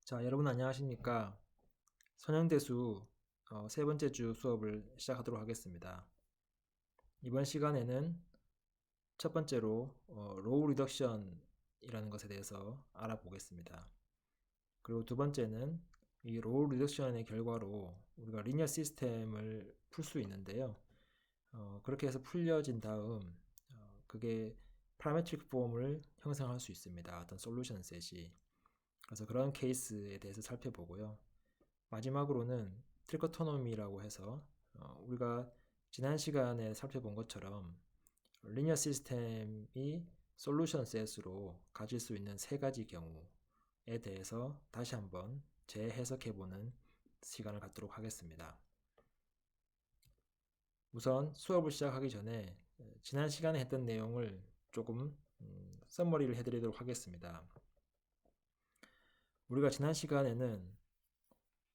자, 여러분 안녕하십니까? 선형대수 세 번째 주 수업을 시작하도록 하겠습니다. 이번 시간에는 첫 번째로 로우 리덕션이라는 것에 대해서 알아보겠습니다. 그리고 두 번째는 이 로우 리덕션의 결과로 우리가 리니어 시스템을 풀 수 있는데요. 그렇게 해서 풀려진 다음 그게 파라메트릭 폼을 형성할 수 있습니다. 어떤 솔루션 셋이. 그래서 그런 케이스에 대해서 살펴보고요. 마지막으로는 트리코토노미라고 해서 우리가 지난 시간에 살펴본 것처럼 리니어 시스템이 솔루션 셋으로 가질 수 있는 세 가지 경우에 대해서 다시 한번 재해석해보는 시간을 갖도록 하겠습니다. 우선 수업을 시작하기 전에 지난 시간에 했던 내용을 조금 썸머리를 해드리도록 하겠습니다. 우리가 지난 시간에는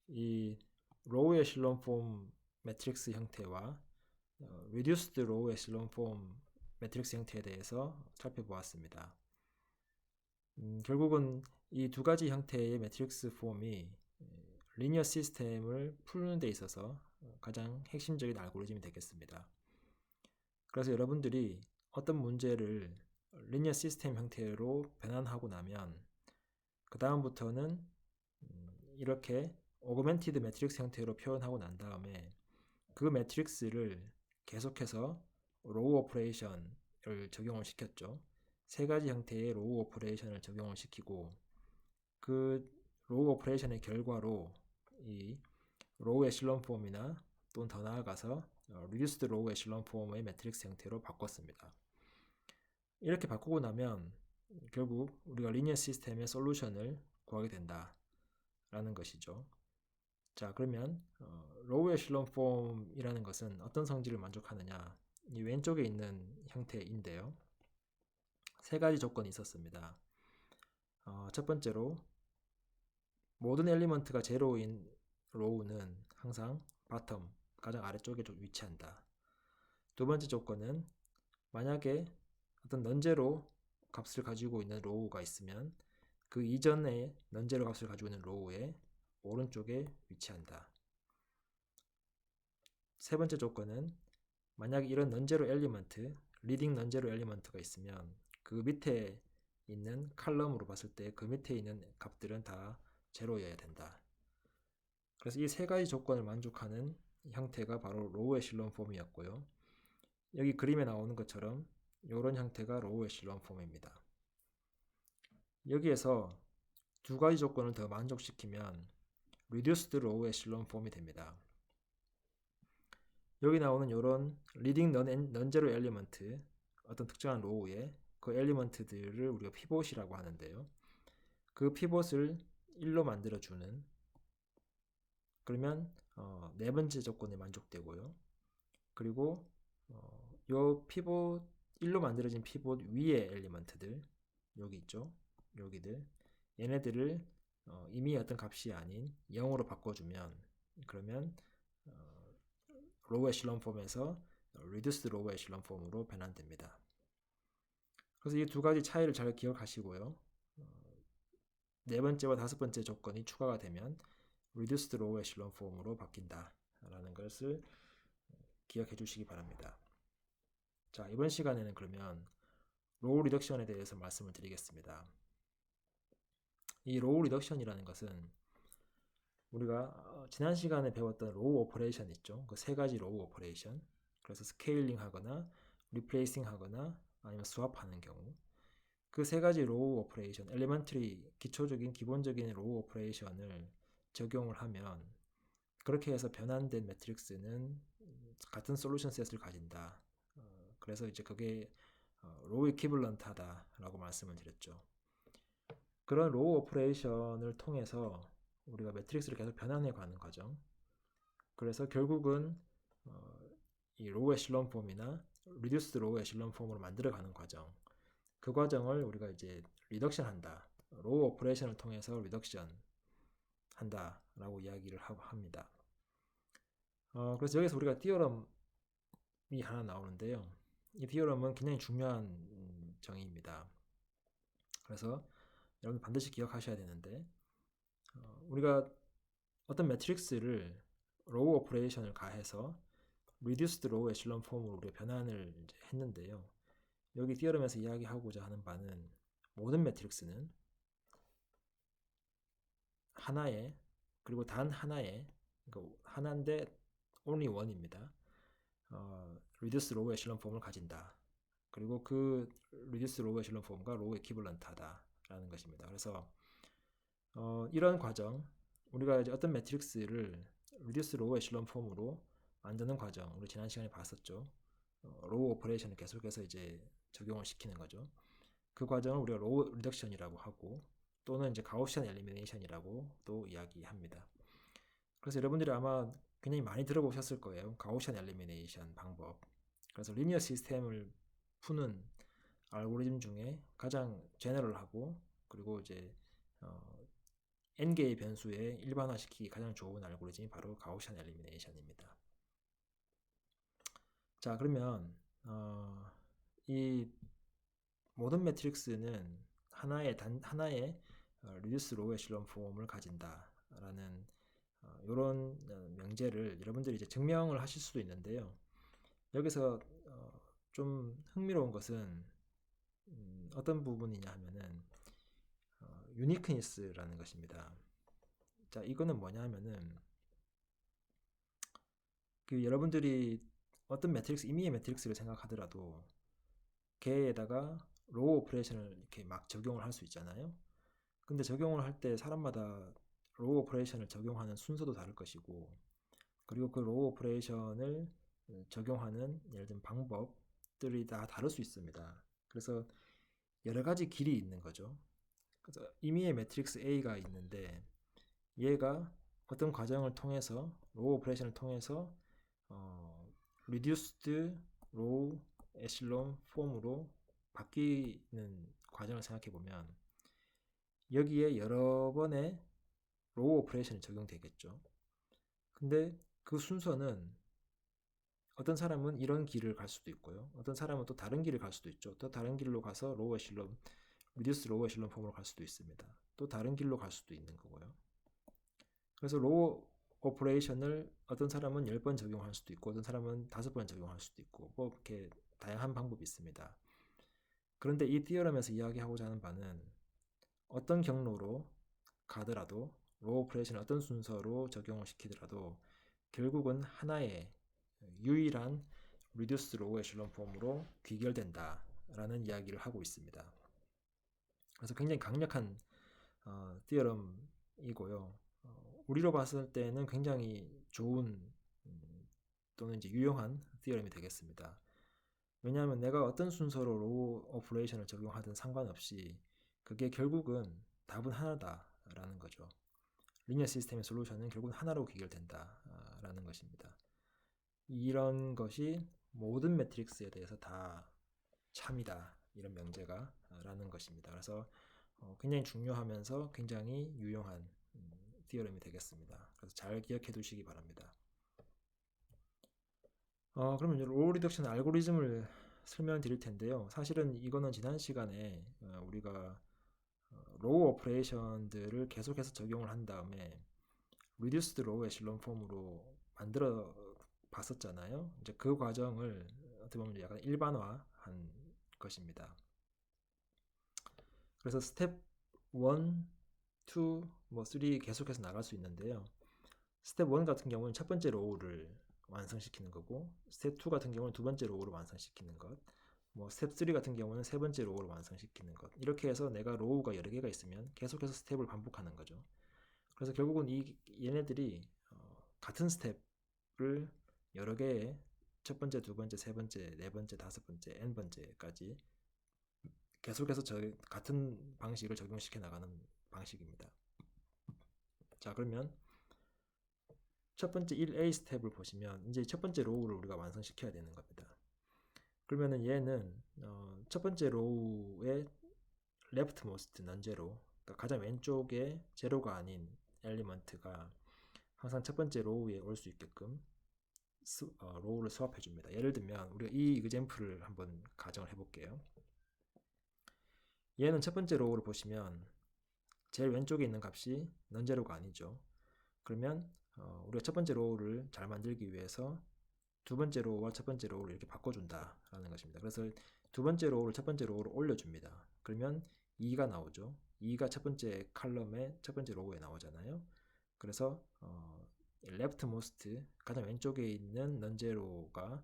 이 로우 에실론 폼 매트릭스 형태와 reduced row echelon form 매트릭스 형태에 대해서 살펴보았습니다. 결국은 이 두 가지 형태의 매트릭스 폼이 리니어 시스템을 푸는 데 있어서 가장 핵심적인 알고리즘이 되겠습니다. 그래서 여러분들이 어떤 문제를 리니어 시스템 형태로 변환하고 나면 그 다음부터는 이렇게 오그멘티드 매트릭스 형태로 표현하고 난 다음에 그 매트릭스를 계속해서 로우 오퍼레이션을 적용을 시켰죠. 세 가지 형태의 로우 오퍼레이션을 적용을 시키고 그 로우 오퍼레이션의 결과로 이 로우 에실론 폼이나 또는 더 나아가서 리듀스드 로우 에실론 폼의 매트릭스 형태로 바꿨습니다. 이렇게 바꾸고 나면 결국 우리가 리니어 시스템의 솔루션을 구하게 된다라는 것이죠. 자, 그러면 로우 에실론 폼이라는 것은 어떤 성질을 만족하느냐? 이 왼쪽에 있는 형태인데요. 세 가지 조건이 있었습니다. 첫 번째로 모든 엘리먼트가 제로인 로우는 항상 바텀, 가장 아래쪽에 위치한다. 두 번째 조건은 만약에 어떤 넌제로 값을 가지고 있는 로우가 있으면 그 이전에 넌제로 값을 가지고 있는 로우의 오른쪽에 위치한다. 세 번째 조건은 만약에 이런 넌제로 엘리먼트, 리딩 넌제로 엘리먼트가 있으면 그 밑에 있는 칼럼으로 봤을 때 그 밑에 있는 값들은 다 제로여야 된다. 그래서 이 세 가지 조건을 만족하는 형태가 바로 로우 에실론 폼이었고요. 여기 그림에 나오는 것처럼 이런 형태가 로우 에실론 폼입니다. 여기에서 두 가지 조건을 더 만족시키면 리듀스드 로우 에실론 폼이 됩니다. 여기 나오는 이런 리딩 넌제로 엘리먼트, 어떤 특정한 로우에 그 엘리먼트들을 우리가 피봇이라고 하는데요. 그 피봇을 1로 만들어주는, 그러면 네 번째 조건이 만족되고요. 그리고 요 피봇 1로 만들어진 피봇 위에 엘리먼트들, 여기 있죠. 여기들, 얘네들을 이미 어떤 값이 아닌 0으로 바꿔주면, 그러면 로우 에실론 폼에서 리듀스드 로우 에실론 폼으로 변환됩니다. 그래서 이 두 가지 차이를 잘 기억하시고요. 네 번째와 다섯 번째 조건이 추가가 되면 리듀스드 로우 에실론 폼으로 바뀐다 라는 것을 기억해 주시기 바랍니다. 자, 이번 시간에는 그러면 로우 리덕션에 대해서 말씀을 드리겠습니다. 이 로우 리덕션이라는 것은 우리가 지난 시간에 배웠던 로우 오퍼레이션 있죠. 그 세 가지 로우 오퍼레이션. 그래서 스케일링 하거나 리플레이싱 하거나 아니면 스왑하는 경우 그 세 가지 로우 오퍼레이션, 엘리먼트리 기초적인 기본적인 로우 오퍼레이션을 적용을 하면 그렇게 해서 변환된 매트릭스는 같은 솔루션 셋을 가진다. 그래서 이제 그게 로우 이퀴벌런트하다라고 말씀을 드렸죠. 그런 로우 오퍼레이션을 통해서 우리가 매트릭스를 계속 변환해 가는 과정. 그래서 결국은 이 로우 에실론 폼이나 리듀스드 로우 에실론 폼으로 만들어 가는 과정. 그 과정을 우리가 이제 리덕션 한다. 로우 오퍼레이션을 통해서 리덕션 한다라고 이야기를 합니다. 그래서 여기서 우리가 디어럼이 하나 나오는데요. 이 디어럼은 굉장히 중요한 정의입니다. 그래서 여러분 반드시 기억하셔야 되는데 우리가 어떤 매트릭스를 로우 오퍼레이션을 가해서 reduced row echelon 폼으로 우리가 변환을 이제 했는데요. 여기 디어럼에서 이야기하고자 하는 바는 모든 매트릭스는 하나의, 그리고 단 하나의, 그러니까 하나인데 only one입니다. reduced row echelon 폼을 가진다. 그리고 그 reduced row echelon 폼과 row equivalent하다라는 것입니다. 그래서 이런 과정, 우리가 이제 어떤 매트릭스를 reduced row echelon 폼으로 만드는 과정, 우리 지난 시간에 봤었죠. 로우 오퍼레이션을 계속해서 이제 적용을 시키는 거죠. 그 과정을 우리가 로우 리덕션이라고 하고 또는 이제 가우시안 엘리미네이션이라고 또 이야기합니다. 그래서 여러분들이 아마 굉장히 많이 들어보셨을 거예요. 가우시안 엘리미네이션 방법. 그래서 리니어 시스템을 푸는 알고리즘 중에 가장 제너럴하고 그리고 이제 n개의 변수에 일반화시키기 가장 좋은 알고리즘이 바로 가우시안 엘리미네이션입니다. 자, 그러면 이 모든 매트릭스는 하나의 reduce row echelon 폼을 가진다라는 이런 명제를 여러분들이 이제 증명을 하실 수도 있는데요. 여기서 좀 흥미로운 것은 어떤 부분이냐 하면은 uniqueness라는 것입니다. 자, 이거는 뭐냐 하면은 그 여러분들이 어떤 매트릭스, 임의의 매트릭스를 생각하더라도 걔에다가 로우 오퍼레이션을 이렇게 막 적용을 할 수 있잖아요. 근데 적용을 할 때 사람마다 로우 오퍼레이션을 적용하는 순서도 다를 것이고 그리고 그 로우 오퍼레이션을 적용하는 예를 들면 방법들이 다 다를 수 있습니다. 그래서 여러 가지 길이 있는 거죠. 그래서 임의의 매트릭스 A가 있는데 얘가 어떤 과정을 통해서 로우 오퍼레이션을 통해서 reduced row echelon 폼으로 바뀌는 과정을 생각해 보면 여기에 여러 번의 로우 오퍼레이션이 적용되겠죠. 근데 그 순서는 어떤 사람은 이런 길을 갈 수도 있고요. 어떤 사람은 또 다른 길을 갈 수도 있죠. 또 다른 길로 가서 로우 에실론, 리듀스 로우 에실론 폼으로 갈 수도 있습니다. 또 다른 길로 갈 수도 있는 거고요. 그래서 로우 오퍼레이션을 어떤 사람은 10번 적용할 수도 있고 어떤 사람은 5번 적용할 수도 있고 뭐 이렇게 다양한 방법이 있습니다. 그런데 이 디어럼에서 이야기하고자 하는 바는 어떤 경로로 가더라도 로우 오퍼레이션을 어떤 순서로 적용을 시키더라도 결국은 하나의 유일한 reduced row echelon 폼으로 귀결된다 라는 이야기를 하고 있습니다. 그래서 굉장히 강력한 디어럼이고요. 우리로 봤을 때는 굉장히 좋은 또는 이제 유용한 디어럼이 되겠습니다. 왜냐하면 내가 어떤 순서로 로우 오퍼레이션을 적용하든 상관없이 그게 결국은 답은 하나다라는 거죠. 리니어 시스템의 솔루션은 결국은 하나로 귀결된다라는 것입니다. 이런 것이 모든 매트릭스에 대해서 다 참이다 이런 명제가 라는 것입니다. 그래서 굉장히 중요하면서 굉장히 유용한 디어럼이 되겠습니다. 그래서 잘 기억해 두시기 바랍니다. 그러면 로우 리덕션 알고리즘을 설명드릴 텐데요. 사실은 이거는 지난 시간에 우리가 로우 오퍼레이션들을 계속해서 적용을 한 다음에 reduced row echelon 폼으로 만들어 봤었잖아요. 이제 그 과정을 어떻게 보면 약간 일반화한 것입니다. 그래서 스텝 1, 2, 뭐 3 계속해서 나갈 수 있는데요. 스텝 1 같은 경우는 첫 번째 로우를 완성시키는 거고 스텝 2 같은 경우는 두 번째 로우를 완성시키는 것, 뭐 스텝 3 같은 경우는 세 번째 로우를 완성시키는 것, 이렇게 해서 내가 로우가 여러 개가 있으면 계속해서 스텝을 반복하는 거죠. 그래서 결국은 얘네들이 같은 스텝을 여러 개의 첫 번째, 두 번째, 세 번째, 네 번째, 다섯 번째, n 번째까지 계속해서 같은 방식을 적용시켜 나가는 방식입니다. 자, 그러면 첫 번째 1A 스텝을 보시면 이제 첫 번째 로우를 우리가 완성시켜야 되는 겁니다. 그러면은 얘는 첫 번째 로우의 leftmost non-zero, 그러니까 가장 왼쪽에 제로가 아닌 엘리먼트가 항상 첫 번째 로우에 올 수 있게끔 로우를 스왑해 줍니다. 예를 들면 우리가 이 example를 한번 가정을 해볼게요. 얘는 첫 번째 로우를 보시면 제일 왼쪽에 있는 값이 넌제로가 아니죠. 그러면 우리가 첫 번째 로우를 잘 만들기 위해서 두 번째 로우와 첫 번째 로우를 이렇게 바꿔준다라는 것입니다. 그래서 두 번째 로우를 첫 번째 로우로 올려줍니다. 그러면 2가 나오죠. 2가 첫 번째 칼럼의 첫 번째 로우에 나오잖아요. 그래서 leftmost 가장 왼쪽에 있는 넌제로가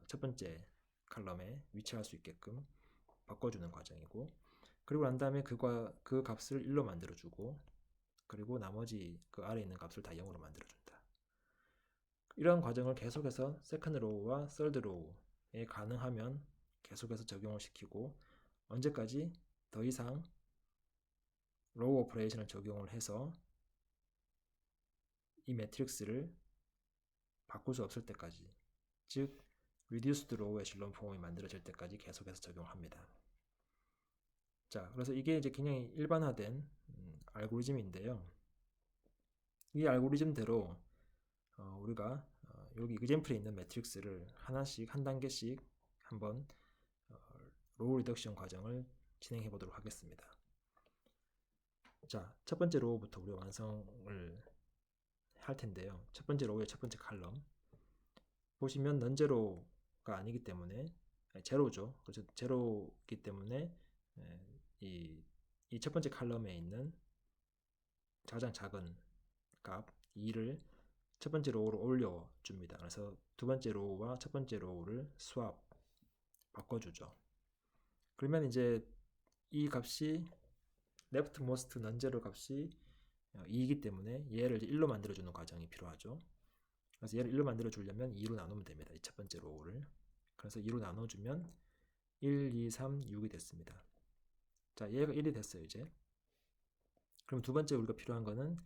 첫 번째 칼럼에 위치할 수 있게끔 바꿔주는 과정이고, 그리고 난 다음에 그 값을 1로 만들어주고, 그리고 나머지 그 아래에 있는 값을 다 0으로 만들어준다. 이런 과정을 계속해서 세컨드 로우와 서드 로우에 가능하면 계속해서 적용을 시키고, 언제까지 더 이상 로우 오퍼레이션을 적용을 해서 이 매트릭스를 바꿀 수 없을 때까지, 즉 reduced row 에실론 폼이 만들어질 때까지 계속해서 적용합니다. 자, 그래서 이게 이제 굉장히 일반화된 알고리즘인데요. 이 알고리즘대로 우리가 여기 example에 있는 매트릭스를 하나씩 한 단계씩 한번 로우 리덕션 과정을 진행해 보도록 하겠습니다. 자, 첫 번째 로우부터 우리가 완성을 할 텐데요. 첫 번째 로우의 첫 번째 칼럼 보시면 넌제로가 아니기 때문에 제로죠. 그래서 제로이기 때문에 이 첫 번째 칼럼에 있는 가장 작은 값 2를 첫 번째 로우로 올려줍니다. 그래서 두 번째 로우와 첫 번째 로우를 스왑 바꿔주죠. 그러면 이제 이 값이 leftmost non-zero 값이 2이기 때문에 얘를 1로 만들어주는 과정이 필요하죠. 그래서 얘를 1로 만들어주려면 2로 나누면 됩니다. 이 첫 번째 로우를. 그래서 2로 나눠주면 1, 2, 3, 6이 됐습니다. 자, 얘가 1이 됐어요, 이제. 그럼 두 번째 우리가 필요한 거는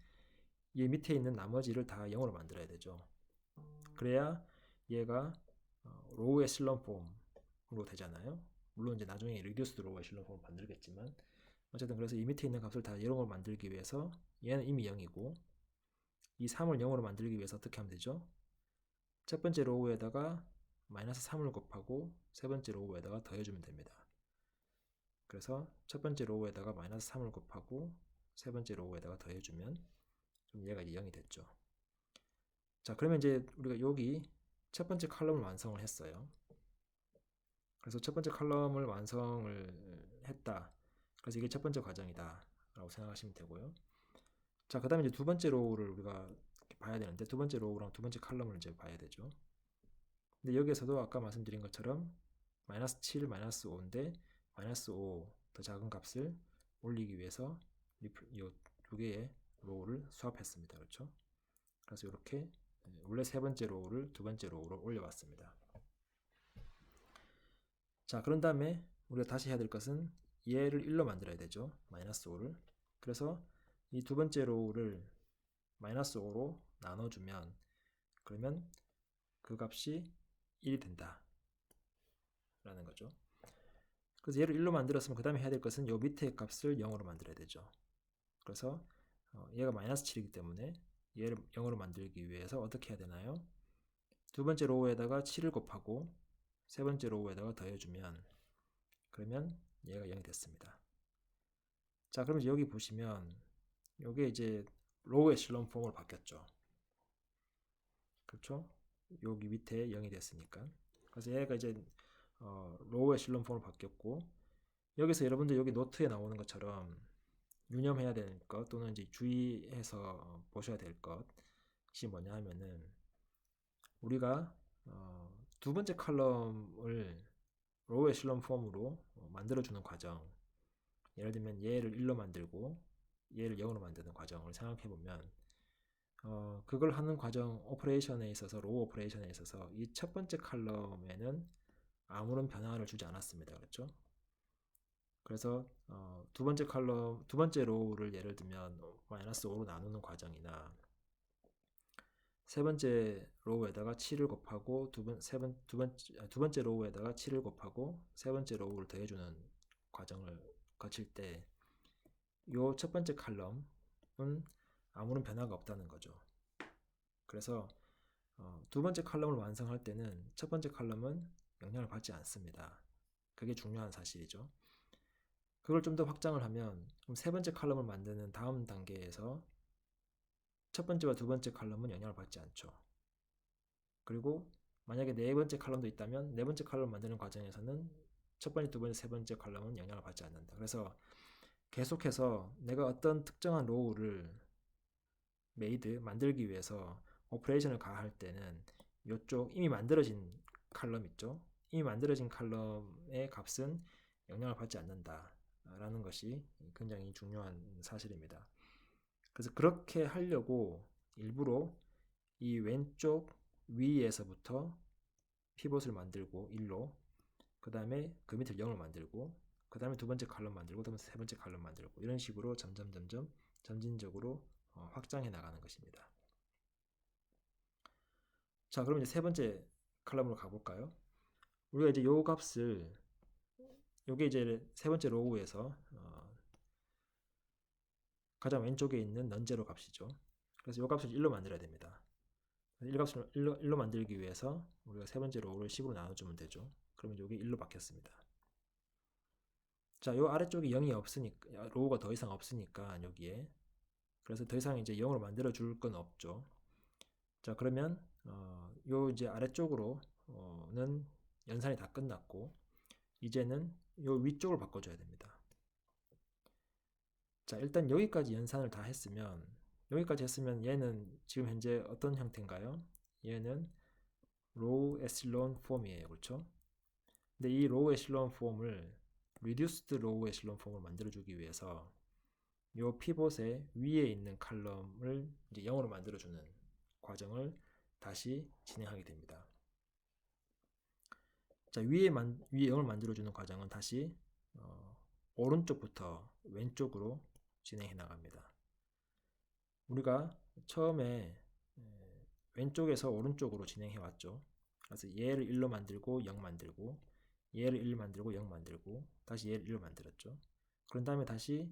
얘 밑에 있는 나머지를 다 0으로 만들어야 되죠. 그래야 얘가 로우 에실론 폼으로 되잖아요. 물론 이제 나중에 리듀스드 로우 에실론 폼을 만들겠지만, 어쨌든 그래서 이 밑에 있는 값을 다 0으로 만들기 위해서 얘는 이미 0이고, 이 3을 0으로 만들기 위해서 어떻게 하면 되죠? 첫 번째 로우에다가 마이너스 3을 곱하고 세 번째 로우에다가 더해주면 됩니다. 그래서 첫 번째 로우에다가 마이너스 3을 곱하고 세 번째 로우에다가 더해주면 그럼 얘가 이제 0이 됐죠. 자, 그러면 이제 우리가 여기 첫 번째 칼럼을 완성을 했어요. 그래서 첫 번째 칼럼을 완성을 했다. 그래서 이게 첫 번째 과정이다 라고 생각하시면 되고요. 자, 그 다음에 이제 두 번째 로우를 우리가 봐야 되는데, 두 번째 로우랑 두 번째 칼럼을 이제 봐야 되죠. 근데 여기에서도 아까 말씀드린 것처럼 마이너스 7, 마이너스 5인데 마이너스 5 더 작은 값을 올리기 위해서 이 두 개의 로우를 수합했습니다. 그렇죠? 그래서 이렇게 원래 세 번째 로우를 두 번째 로우로 올려봤습니다. 자, 그런 다음에 우리가 다시 해야 될 것은 얘를 1로 만들어야 되죠. 마이너스 5를. 그래서 이 두 번째 로우를 마이너스 5로 나눠주면, 그러면 그 값이 1이 된다 라는 거죠. 그래서 얘를 1로 만들었으면 그 다음에 해야 될 것은 요 밑에 값을 0으로 만들어야 되죠. 그래서 얘가 마이너스 7이기 때문에 얘를 0으로 만들기 위해서 어떻게 해야 되나요? 두 번째 로우에다가 7을 곱하고 세 번째 로우에다가 더해주면, 그러면 얘가 0이 됐습니다. 자, 그럼 여기 보시면 요게 이제 로우 에실론 폼으로 바뀌었죠. 그렇죠? 여기 밑에 0이 됐으니까. 그래서 얘가 이제 로우 에실론 폼으로 바뀌었고, 여기서 여러분들 여기 노트에 나오는 것처럼 유념해야 될 것 또는 이제 주의해서 보셔야 될 것이 뭐냐 하면은, 우리가 두 번째 칼럼을 로우 에실론 폼으로 만들어주는 과정, 예를 들면 얘를 1로 만들고 얘를 0으로 만드는 과정을 생각해 보면, 그걸 하는 과정 오퍼레이션에 있어서, 로우 오퍼레이션에 있어서 이 첫 번째 칼럼에는 아무런 변화를 주지 않았습니다. 그렇죠? 그래서 두 번째 칼럼, 두 번째 로우를 예를 들면 마이너스 5로 나누는 과정이나, 세 번째 로우에다가 7을 곱하고 두 번째 로우에다가 7을 곱하고 세 번째 로우를 더해주는 과정을 거칠 때 이 첫 번째 칼럼은 아무런 변화가 없다는 거죠. 그래서 두 번째 칼럼을 완성할 때는 첫 번째 칼럼은 영향을 받지 않습니다. 그게 중요한 사실이죠. 그걸 좀 더 확장을 하면 그럼 세 번째 칼럼을 만드는 다음 단계에서 첫 번째와 두 번째 칼럼은 영향을 받지 않죠. 그리고 만약에 네 번째 칼럼도 있다면 네 번째 칼럼 만드는 과정에서는 첫 번째, 두 번째, 세 번째 칼럼은 영향을 받지 않는다. 그래서 계속해서 내가 어떤 특정한 로우를 만들기 위해서 오퍼레이션을 가할 때는 이쪽 이미 만들어진 칼럼 있죠. 이미 만들어진 칼럼의 값은 영향을 받지 않는다라는 것이 굉장히 중요한 사실입니다. 그래서 그렇게 하려고 일부러 이 왼쪽 위에서부터 피봇을 만들고 1로, 그 다음에 그 밑을 0을 만들고, 그 다음에 두 번째 칼럼 만들고, 그 다음에 세 번째 칼럼 만들고, 이런 식으로 점진적으로 확장해 나가는 것입니다. 자, 그럼 이제 세 번째 칼럼으로 가볼까요? 우리가 이제 요 값을, 요게 이제 세 번째 로우에서 가장 왼쪽에 있는 넌제로 값이죠. 그래서 요 값을 1로 만들어야 됩니다. 1값을 1로 만들기 위해서 우리가 세 번째 로우를 10으로 나눠주면 되죠. 그러면 요게 1로 바뀌었습니다. 자, 요 아래쪽이 0이 없으니까, 로우가 더 이상 없으니까 여기에, 그래서 더 이상 이제 0으로 만들어 줄 건 없죠. 자, 그러면 요 이제 아래쪽으로는 연산이 다 끝났고, 이제는 요 위쪽을 바꿔줘야 됩니다. 자, 일단 여기까지 연산을 다 했으면, 얘는 지금 현재 어떤 형태인가요? 얘는 로우 에슬론 폼이에요. 그렇죠? 근데 이 로우 에슬론 폼을 리듀스드 로우 에슬론 폼을 만들어주기 위해서 요 피봇의 위에 있는 칼럼을 이제 0으로 만들어주는 과정을 다시 진행하게 됩니다. 자, 위에 0을 만들어주는 과정은 다시 오른쪽부터 왼쪽으로 진행해 나갑니다. 우리가 처음에 왼쪽에서 오른쪽으로 진행해 왔죠. 그래서 얘를 1로 만들고 0 만들고, 얘를 1 만들고 0 만들고, 다시 얘를 1로 만들었죠. 그런 다음에 다시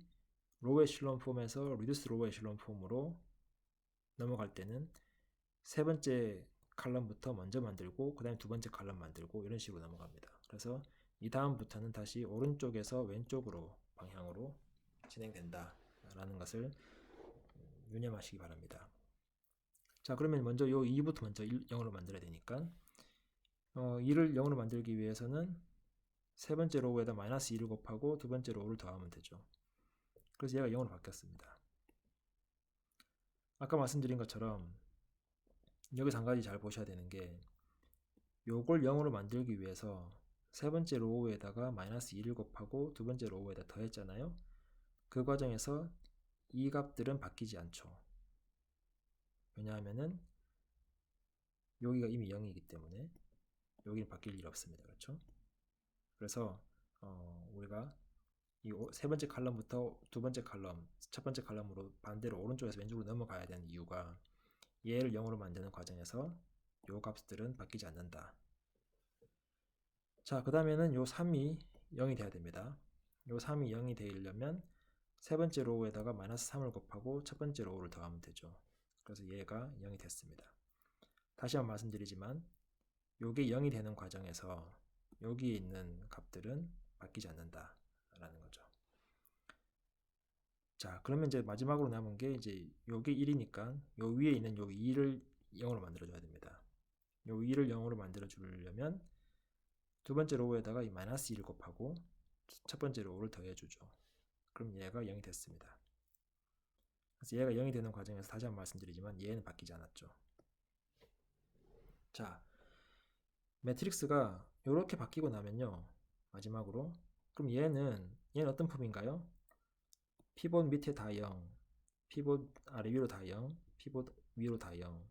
로우 에슬론 폼에서 리듀스 로우 에슬론 폼으로 넘어갈 때는 세 번째 칼럼부터 먼저 만들고, 그 다음에 두 번째 칼럼 만들고, 이런 식으로 넘어갑니다. 그래서 이 다음부터는 다시 오른쪽에서 왼쪽으로 방향으로 진행된다 라는 것을 유념하시기 바랍니다. 자, 그러면 먼저 요 2부터 먼저 0으로 만들어야 되니까 2를 0으로 만들기 위해서는 세 번째 로우에다 마이너스 2를 곱하고 두 번째 로우를 더하면 되죠. 그래서 얘가 0으로 바뀌었습니다. 아까 말씀드린 것처럼 여기서 한 가지 잘 보셔야 되는 게, 요걸 0으로 만들기 위해서 세 번째 로우에다가 마이너스 2를 곱하고 두 번째 로우에다 더했잖아요. 그 과정에서 이 값들은 바뀌지 않죠. 왜냐하면은 여기가 이미 0이기 때문에 여기는 바뀔 일 없습니다. 그렇죠? 그래서 우리가 이 세 번째 칼럼부터 두 번째 칼럼, 첫 번째 칼럼으로 반대로 오른쪽에서 왼쪽으로 넘어가야 되는 이유가, 얘를 0으로 만드는 과정에서 요 값들은 바뀌지 않는다. 자, 그 다음에는 요 3이 0이 돼야 됩니다. 요 3이 0이 되려면 세 번째 로우에다가 마이너스 3을 곱하고 첫 번째 로우를 더하면 되죠. 그래서 얘가 0이 됐습니다. 다시 한번 말씀드리지만 요게 0이 되는 과정에서 여기에 있는 값들은 바뀌지 않는다 라는 거죠. 자, 그러면 이제 마지막으로 남은 게 이제 요게 1이니까 요 위에 있는 요 2를 0으로 만들어 줘야 됩니다. 요 2를 0으로 만들어 주려면 두 번째 로우에다가 이 마이너스 2를 곱하고 첫 번째 로우를 더해 주죠. 그럼 얘가 0이 됐습니다. 그래서 얘가 0이 되는 과정에서 다시 한번 말씀드리지만 얘는 바뀌지 않았죠. 자, 매트릭스가 이렇게 바뀌고 나면요, 마지막으로 그럼 얘는 어떤 폼인가요? 피봇 밑에 다 0, 피봇 아래 위로 다 0, 피봇 위로 다 0.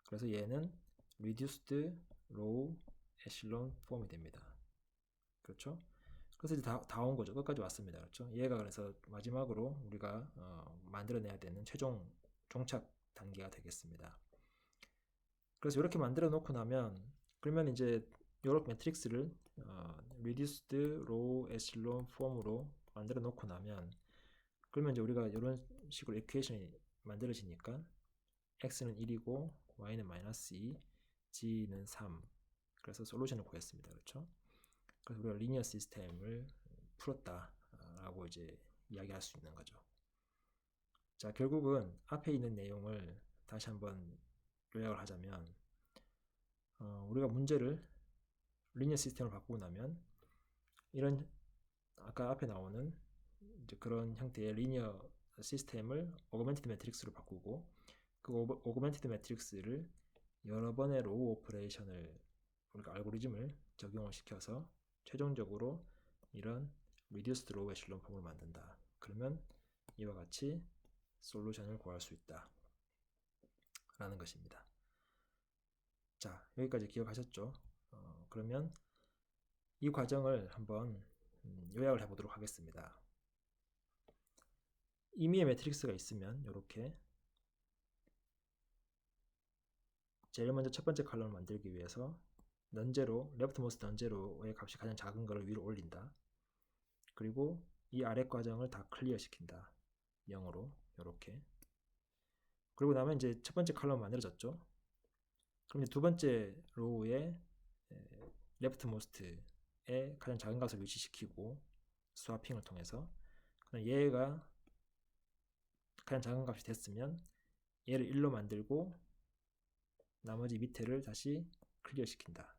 그래서 얘는 reduced row echelon 폼이 됩니다. 그렇죠? 그래서 이제 다 온 거죠. 끝까지 왔습니다. 그렇죠? 얘가 그래서 마지막으로 우리가 만들어내야 되는 최종 종착 단계가 되겠습니다. 그래서 이렇게 만들어 놓고 나면, 그러면 이제 이렇게 매트릭스를 reduced row echelon 폼으로 만들어 놓고 나면, 그러면 이제 우리가 이런 식으로 이퀘이션이 만들어지니까 x는 1이고 y는 마이너스 2, g는 3. 그래서 솔루션을 구했습니다. 그렇죠? 그래서 우리가 리니어 시스템을 풀었다라는 라고 이제 이야기할 수 있는 거죠. 자, 결국은 앞에 있는 내용을 다시 한번 요약을 하자면 우리가 문제를 리니어 시스템을 바꾸고 나면 이런 아까 앞에 나오는 이제 그런 형태의 리니어 시스템을 오그멘티드 매트릭스로 바꾸고 그 오그멘티드 매트릭스를 여러 번의 로우 오퍼레이션을 우리가 알고리즘을 적용을 시켜서 최종적으로 이런 리듀스드 로우 에슐론 폼을 만든다. 그러면 이와 같이 솔루션을 구할 수 있다 라는 것입니다. 자, 여기까지 기억하셨죠? 그러면 이 과정을 한번 요약을 해보도록 하겠습니다. 임의의 매트릭스가 있으면 이렇게 제일 먼저 첫 번째 컬럼을 만들기 위해서 넌제로, 레프트모스트 넌제로의 값이 가장 작은 것을 위로 올린다. 그리고 이 아래 과정을 다 클리어 시킨다. 0으로 이렇게. 그리고 나면 이제 첫 번째 컬럼 만들어졌죠. 그럼 이제 두 번째 로우에 레프트모스트에 가장 작은 값을 위치시키고 스와핑을 통해서 얘가 가장 작은 값이 됐으면 얘를 1로 만들고 나머지 밑에를 다시 클리어 시킨다.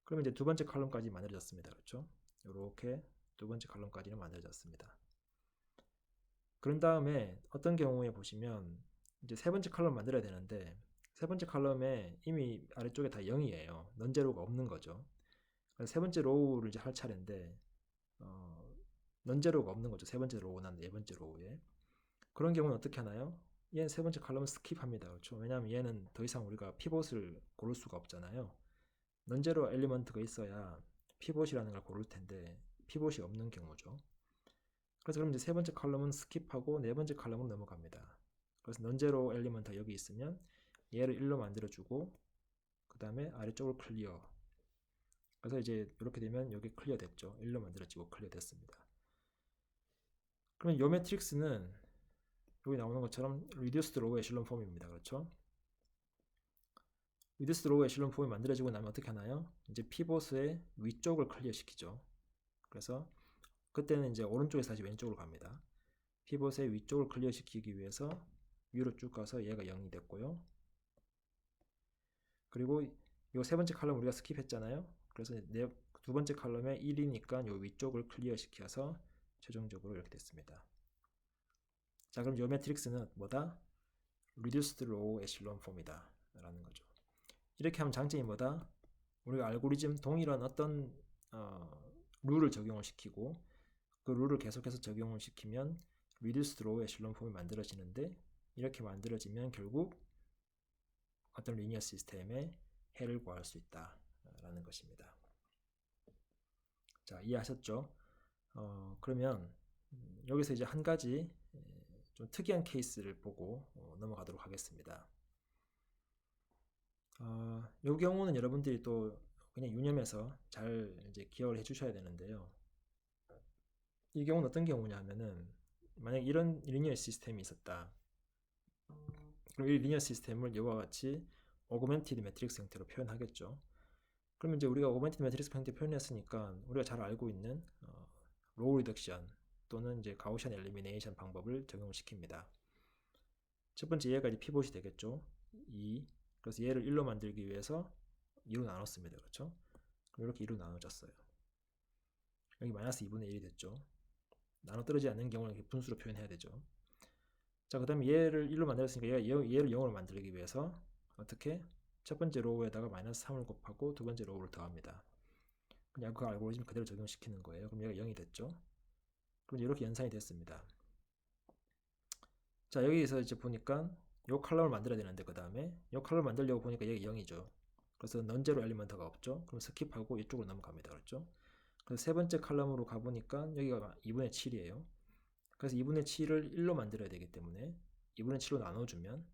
그러면 이제 두 번째 컬럼까지 만들어졌습니다. 그렇죠? 이렇게 두 번째 컬럼까지는 만들어졌습니다. 그런 다음에 어떤 경우에 보시면 이제 세 번째 컬럼 만들어야 되는데 세 번째 컬럼에 이미 아래쪽에 다 0이에요. 넌제로가 없는 거죠. 세 번째 로우를 이제 할 차례인데 넌제로가 없는 거죠. 세 번째 로우나 네 번째 로우에. 그런 경우는 어떻게 하나요? 얘는 세 번째 컬럼은 스킵합니다. 그렇죠? 왜냐하면 얘는 더 이상 우리가 피봇을 고를 수가 없잖아요. 넌제로 엘리먼트가 있어야 피봇이라는 걸 고를 텐데 피봇이 없는 경우죠. 그래서 그럼 이제 세 번째 컬럼은 스킵하고 네 번째 컬럼으로 넘어갑니다. 그래서 넌제로 엘리먼트가 여기 있으면 얘를 1로 만들어주고 그 다음에 아래쪽으로 클리어. 그래서 이제 이렇게 되면 여기 클리어 됐죠. 1로 만들어지고 클리어 됐습니다. 그러면 이 매트릭스는 여기 나오는 것처럼 reduced row echelon 폼입니다. 그렇죠? reduced row echelon 폼이 만들어지고 나면 어떻게 하나요? 이제 피봇의 위쪽을 클리어 시키죠. 그래서 그때는 이제 오른쪽에서 다시 왼쪽으로 갑니다. 피봇의 위쪽을 클리어 시키기 위해서 위로 쭉 가서 얘가 0이 됐고요. 그리고 이 세 번째 칼럼 우리가 스킵했잖아요. 그래서 두 번째 칼럼에 1이니까 이 위쪽을 클리어 시켜서 최종적으로 이렇게 됐습니다. 자, 그럼 이 매트릭스는 뭐다? reduced row echelon 폼이다 라는 거죠. 이렇게 하면 장점이 뭐다? 우리가 알고리즘 동일한 어떤 룰을 적용을 시키고 그 룰을 계속해서 적용을 시키면 reduced row echelon 폼이 만들어지는데 이렇게 만들어지면 결국 어떤 리니어 시스템의 해를 구할 수 있다 라는 것입니다. 자, 이해하셨죠? 그러면 여기서 이제 한 가지 좀 특이한 케이스를 보고 넘어가도록 하겠습니다. 이 경우는 여러분들이 또 그냥 유념해서 잘 이제 기억을 해 주셔야 되는데요. 이 경우는 어떤 경우냐면은 만약 이런 리니어 시스템이 있었다. 그럼 이 리니어 시스템을 이와 같이 오그멘티드 매트릭스 형태로 표현하겠죠. 그러면 이제 우리가 오그멘티드 매트릭스 형태 표현했으니까 우리가 잘 알고 있는 로우 리덕션 또는 이제 가우시안 엘리미네이션 방법을 적용시킵니다. 첫 번째 얘가 이제 피봇이 되겠죠. 2. 그래서 얘를 1로 만들기 위해서 2로 나눴습니다. 그렇죠? 그럼 이렇게 2로 나눠졌어요. 여기 마이너스 2분의 1이 됐죠. 나눠 떨어지지 않는 경우는 이렇게 분수로 표현해야 되죠. 자, 그 다음에 얘를 1로 만들었으니까 얘를 0으로 만들기 위해서 어떻게? 첫 번째 로우에다가 마이너스 3을 곱하고 두 번째 로우를 더합니다. 그냥 그 알고리즘 그대로 적용시키는 거예요. 그럼 얘가 0이 됐죠. 그럼 이렇게 연산이 됐습니다. 자, 여기서 이제 보니까 이 컬럼을 만들어야 되는데 그 다음에 이 컬럼을 만들려고 보니까 얘가 0이죠. 그래서 넌제로 엘리먼트가 없죠. 그럼 스킵하고 이쪽으로 넘어갑니다. 그렇죠? 그래서 세 번째 컬럼으로 가보니까 여기가 2분의 7이에요. 그래서 2분의 7을 1로 만들어야 되기 때문에 2분의 7로 나눠주면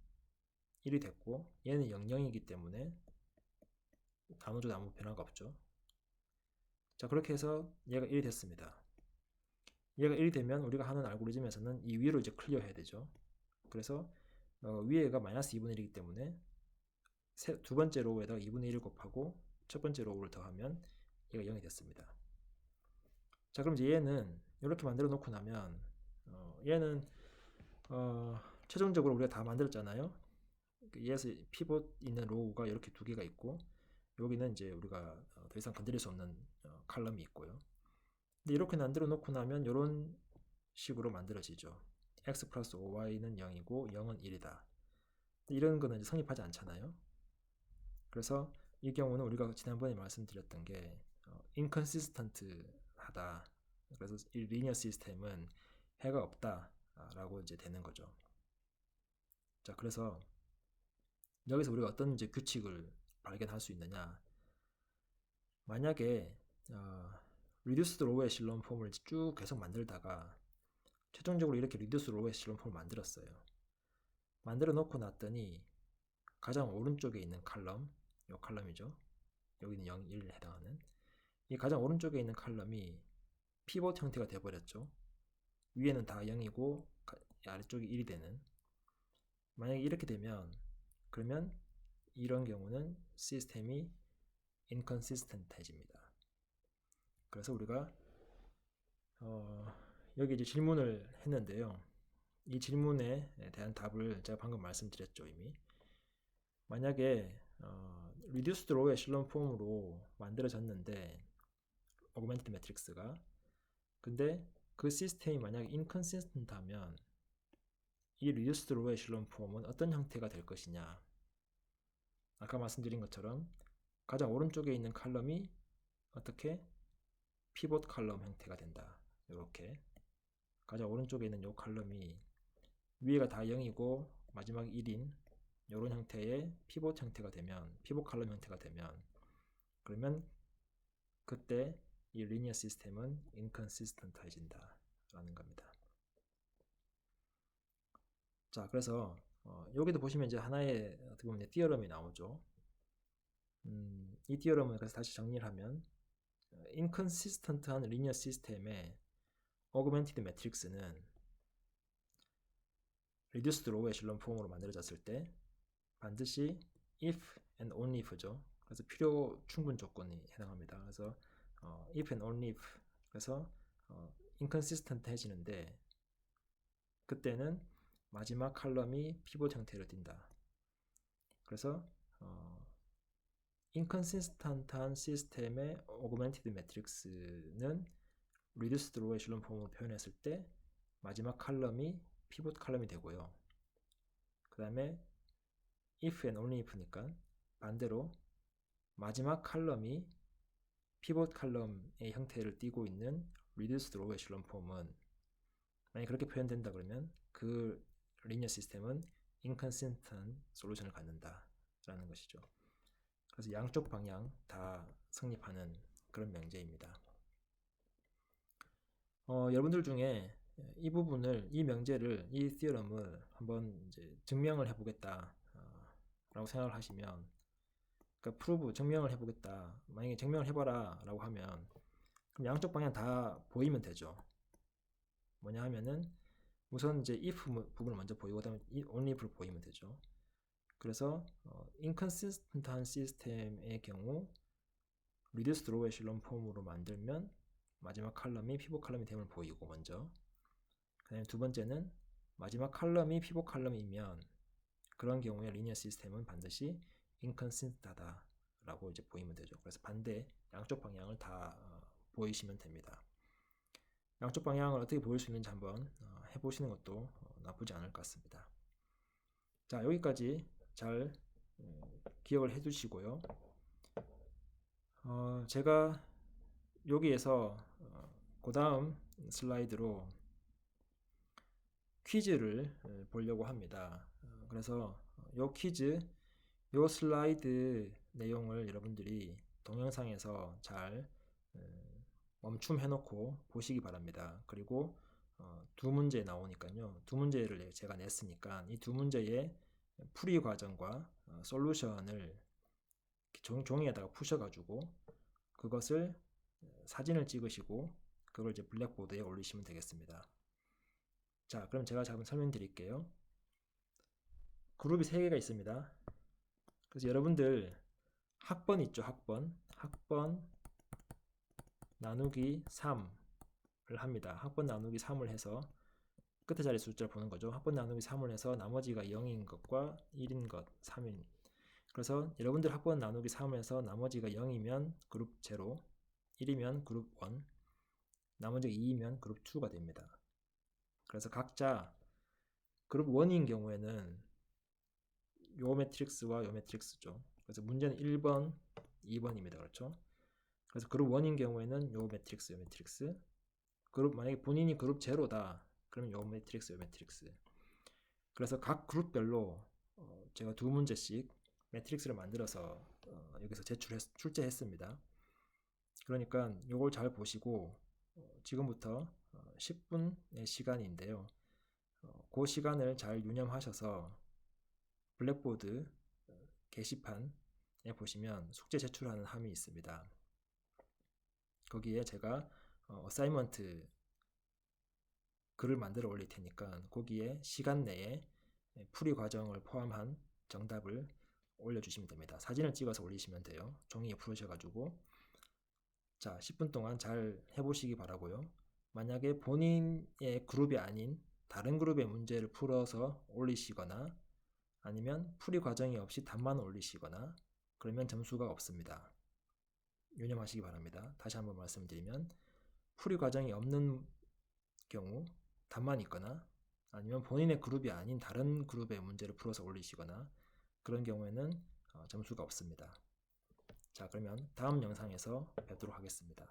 1이 됐고 얘는 00이기 때문에 나눠줘도 아무 변화가 없죠. 자, 그렇게 해서 얘가 1이 됐습니다. 얘가 1이 되면 우리가 하는 알고리즘에서는 이 위로 이제 클리어 해야 되죠. 그래서 위에가 마이너스 2분의 1이기 때문에 두 번째 로우에다가 2분의 1을 곱하고 첫 번째 로우를 더하면 얘가 0이 됐습니다. 자, 그럼 이제 얘는 이렇게 만들어 놓고 나면 얘는 최종적으로 우리가 다 만들었잖아요. 얘에서 피봇 있는 로우가 이렇게 두 개가 있고 여기는 이제 우리가 더 이상 건드릴 수 없는 칼럼이 있고요. 근데 이렇게 만들어 놓고 나면 이런 식으로 만들어지죠. x 플러스 5y는 0이고 0은 1이다. 이런 거는 이제 성립하지 않잖아요. 그래서 이 경우는 우리가 지난번에 말씀드렸던 게 inconsistent하다. 그래서 이 리니어 시스템은 해가 없다라고 이제 되는 거죠. 자, 그래서 여기서 우리가 어떤 이제 규칙을 발견할 수 있느냐? 만약에 reduced row echelon 폼을 쭉 계속 만들다가 최종적으로 이렇게 reduced row echelon 폼을 만들었어요. 만들어 놓고 났더니 가장 오른쪽에 있는 칼럼, 이 칼럼이죠. 여기는 0, 1에 해당하는 이 가장 오른쪽에 있는 칼럼이 피봇 형태가 되어버렸죠. 위에는 다 0이고 아래쪽이 1이 되는. 만약에 이렇게 되면 그러면 이런 경우는 시스템이 inconsistent해집니다. 그래서 우리가 여기 이제 질문을 했는데요. 이 질문에 대한 답을 제가 방금 말씀드렸죠, 이미. 만약에 reduced row echelon 폼으로 만들어졌는데 augmented matrix가 근데 그 시스템이 만약에 inconsistent 하면 이 reduced row echelon 폼은 어떤 형태가 될 것이냐. 아까 말씀드린 것처럼 가장 오른쪽에 있는 칼럼이 어떻게 피봇 칼럼 형태가 된다. 이렇게 가장 오른쪽에 있는 이 칼럼이 위에가 다 0이고 마지막 1인 이런 형태의 피봇 형태가 되면 피봇 칼럼 형태가 되면 그러면 그때 이 리니어 시스템은 inconsistent해진다 라는 겁니다. 자, 그래서 여기도 보시면 이제 하나의 어떻게 보면 띠어럼이 나오죠. 이 띠어럼을 그래서 다시 정리를 하면 inconsistent한 리니어 시스템의 augmented matrix는 reduced row echelon 폼으로 만들어졌을 때 반드시 if and only if죠. 그래서 필요 충분 조건이 해당합니다. 그래서 if and only if 그래서 inconsistent 해지는데 그때는 마지막 칼럼이 피봇 형태로 띈다. 그래서 inconsistent한 시스템의 augmented matrix는 reduced row echelon 폼으로 표현했을 때 마지막 칼럼이 피봇 칼럼이 되고요. 그 다음에 if and only if니까 반대로 마지막 칼럼이 피봇 칼럼의 형태를 띠고 있는 reduced row echelon 폼은 만약 그렇게 표현된다 그러면 그 리니어 시스템은 inconsistent 솔루션을 갖는다 라는 것이죠. 그래서 양쪽 방향 다 성립하는 그런 명제입니다. 여러분들 중에 이 부분을, 이 명제를, 이 theorem을 한번 이제 증명을 해보겠다 라고 생각을 하시면, 그러니까 prove, 증명을 해보겠다. 만약에 증명을 해봐라 라고 하면 그럼 양쪽 방향 다 보이면 되죠. 뭐냐 하면은 우선 이제 if 부분을 먼저 보이고 그다음에 only if를 보이면 되죠. 그래서 inconsistent한 시스템의 경우 reduced row echelon 폼으로 만들면 마지막 칼럼이 피봇 칼럼이 됨을 보이고 먼저. 그다음에 두 번째는 마지막 칼럼이 피봇 칼럼이면 그런 경우에 리니어 시스템은 반드시 inconsistent하다라고 이제 보이면 되죠. 그래서 반대 양쪽 방향을 다 보이시면 됩니다. 양쪽 방향을 어떻게 보일 수 있는지 한번 해보시는 것도 나쁘지 않을 것 같습니다. 자, 여기까지 잘 기억을 해두시고요. 제가 여기에서 그 다음 슬라이드로 퀴즈를 보려고 합니다. 그래서 이 퀴즈, 이 슬라이드 내용을 여러분들이 동영상에서 잘 멈춤해 놓고 보시기 바랍니다. 그리고 두 문제 나오니까요. 두 문제를 제가 냈으니까 이 두 문제의 풀이 과정과 솔루션을 종이에다가 푸셔가지고 그것을 사진을 찍으시고 그걸 이제 블랙보드에 올리시면 되겠습니다. 자, 그럼 제가 한번 설명드릴게요. 그룹이 3개가 있습니다. 그래서 여러분들 학번 있죠, 학번 나누기 3 합니다. 학번 나누기 3을 해서 끝에 자리 숫자를 보는 거죠. 학번 나누기 3을 해서 나머지가 0인 것과 1인 것, 3인. 그래서 여러분들 학번 나누기 3을 해서 나머지가 0이면 그룹 0, 1이면 그룹 1, 나머지가 2이면 그룹 2가 됩니다. 그래서 각자 그룹 1인 경우에는 요 매트릭스와 요 매트릭스죠. 그래서 문제는 1번, 2번입니다. 그렇죠? 그래서 그룹 1인 경우에는 요 매트릭스, 요 매트릭스. 만약에 본인이 그룹 0다. 그러면 요 매트릭스, 요 매트릭스. 그래서 각 그룹별로 제가 2문제씩 매트릭스를 만들어서 여기서 출제했습니다. 그러니까 요걸 잘 보시고 지금부터 10분의 시간인데요. 그 시간을 잘 유념하셔서 블랙보드 게시판에 보시면 숙제 제출하는 함이 있습니다. 거기에 제가 어사이먼트 글을 만들어 올릴 테니까 거기에 시간 내에 풀이 과정을 포함한 정답을 올려주시면 됩니다. 사진을 찍어서 올리시면 돼요. 종이에 풀으셔가지고 자 10분 동안 잘 해보시기 바라고요. 만약에 본인의 그룹이 아닌 다른 그룹의 문제를 풀어서 올리시거나 아니면 풀이 과정이 없이 답만 올리시거나 그러면 점수가 없습니다. 유념하시기 바랍니다. 다시 한번 말씀드리면 풀이 과정이 없는 경우 답만 있거나 아니면 본인의 그룹이 아닌 다른 그룹의 문제를 풀어서 올리시거나 그런 경우에는 점수가 없습니다. 자, 그러면 다음 영상에서 뵙도록 하겠습니다.